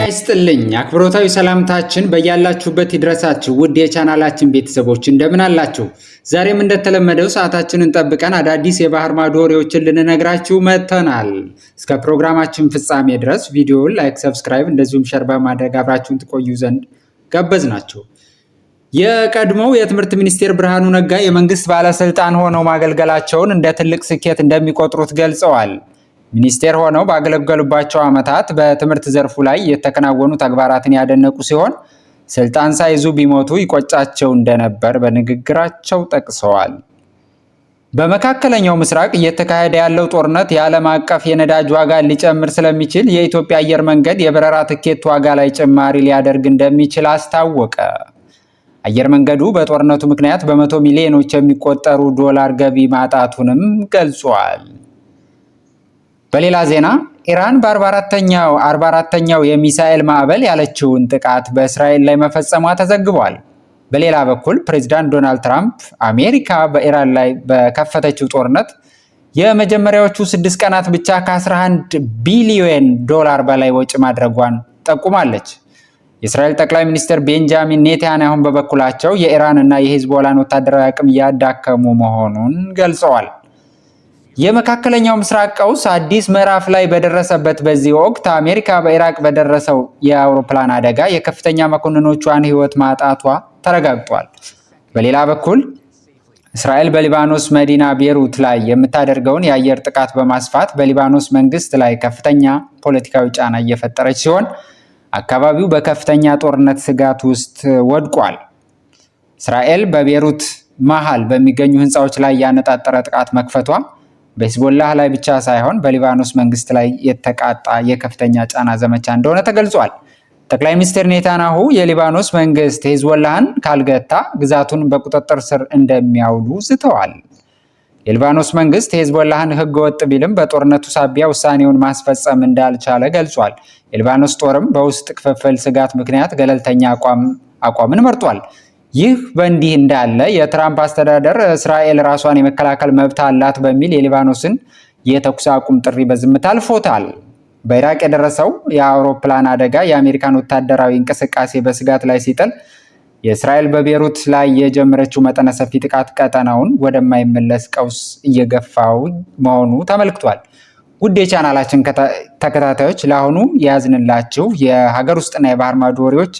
ይስጥልኝ አክብሮታዊ ሰላምታችን በያላችሁበት ይድረሳችሁ ውድ የቻናላችን ቤተሰቦች እንደምን አላችሁ? ዛሬም እንደተለመደው ሰዓታችንን ጠብቀን አዳዲስ የባህር ማዶ ወሬዎችን ልንነግራችሁ መጥተናል። እስከ ፕሮግራማችን ፍጻሜ ድረስ ቪዲዮውን ላይክ፣ ሰብስክራይብ እንደዚሁም ሼር በማድረግ አብራችሁን ትቆዩ ዘንድ ጋበዝናችሁ። የቀድሞው የትምህርት ሚኒስቴር ብርሃኑ ነጋ የመንግስት ባለስልጣን ሆነው ማገልገላቸውን እንደ ትልቅ ስኬት እንደሚቆጥሩት ገልጸዋል። ሚኒስቴር ሆነው ባገለገሉባቸው ዓመታት በትምህርት ዘርፉ ላይ የተከናወኑ ተግባራትን ያደነቁ ሲሆን ስልጣን ሳይዙ ቢሞቱ ይቆጫቸው እንደነበር በንግግራቸው ጠቅሰዋል። በመካከለኛው ምስራቅ እየተካሄደ ያለው ጦርነት የዓለም አቀፍ የነዳጅ ዋጋ ሊጨምር ስለሚችል የኢትዮጵያ አየር መንገድ የበረራ ትኬት ዋጋ ላይ ጭማሪ ሊያደርግ እንደሚችል አስታወቀ። አየር መንገዱ በጦርነቱ ምክንያት በመቶ ሚሊዮኖች የሚቆጠሩ ዶላር ገቢ ማጣቱንም ገልጿል። በሌላ ዜና ኢራን በ44ኛው የሚሳኤል ማዕበል ያለችውን ጥቃት በእስራኤል ላይ መፈጸሟ ተዘግቧል። በሌላ በኩል ፕሬዝዳንት ዶናልድ ትራምፕ አሜሪካ በኢራን ላይ በከፈተችው ጦርነት የመጀመሪያዎቹ 6 ቀናት ብቻ ከ11 ቢሊዮን ዶላር በላይ ወጪ ማድረጓን ጠቁማለች። የእስራኤል ጠቅላይ ሚኒስትር ቤንጃሚን ኔታንያሁ በበኩላቸው የኢራን እና የሂዝቦላን ወታደራዊ አቅም እያዳከሙ መሆኑን ገልጸዋል። የመካከለኛው ምስራቅ ቀውስ አዲስ ምዕራፍ ላይ በደረሰበት በዚህ ወቅት አሜሪካ በኢራቅ በደረሰው የአውሮፕላን አደጋ የከፍተኛ መኮንኖቿን ሕይወት ማጣቷ ተረጋግጧል። በሌላ በኩል እስራኤል በሊባኖስ መዲና ቤሩት ላይ የምታደርገውን የአየር ጥቃት በማስፋት በሊባኖስ መንግስት ላይ ከፍተኛ ፖለቲካዊ ጫና እየፈጠረች ሲሆን አካባቢው በከፍተኛ ጦርነት ስጋት ውስጥ ወድቋል። እስራኤል በቤሩት መሃል በሚገኙ ህንፃዎች ላይ ያነጣጠረ ጥቃት መክፈቷ በሂዝቦላህ ላይ ብቻ ሳይሆን በሊባኖስ መንግስት ላይ የተቃጣ የከፍተኛ ጫና ዘመቻ እንደሆነ ተገልጿል። ጠቅላይ ሚኒስትር ኔታንያሁ የሊባኖስ መንግስት ሂዝቦላህን ካልገታ ግዛቱን በቁጥጥር ስር እንደሚያውሉ ዝተዋል። የሊባኖስ መንግስት ሂዝቦላህን ህገወጥ ቢልም በጦርነቱ ሳቢያ ውሳኔውን ማስፈጸም እንዳልቻለ ገልጿል። የሊባኖስ ጦርም በውስጥ ክፍፍል ስጋት ምክንያት ገለልተኛ አቋምን መርጧል። ይህ በእንዲህ እንዳለ የትራምፕ አስተዳደር እስራኤል ራሷን የመከላከል መብት አላት በሚል የሊባኖስን የተኩስ አቁም ጥሪ በዝምታ አልፎታል። በኢራቅ የደረሰው የአውሮፕላን አደጋ የአሜሪካን ወታደራዊ እንቅስቃሴ በስጋት ላይ ሲጥል የእስራኤል በቤሩት ላይ የጀመረችው መጠነ ሰፊ ጥቃት ቀጠናውን ወደማይመለስ ቀውስ እየገፋው መሆኑ ተመልክቷል። ውድ የቻናላችን ተከታታዮች ለአሁኑ የያዝንላችሁ የሀገር ውስጥና የባህር ማዶ ወሬዎች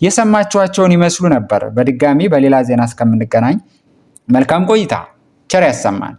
የሰማችኋቸውን ይመስሉ ነበር። በድጋሚ በሌላ ዜና እስከምንገናኝ መልካም ቆይታ፣ ቸር ያሰማን።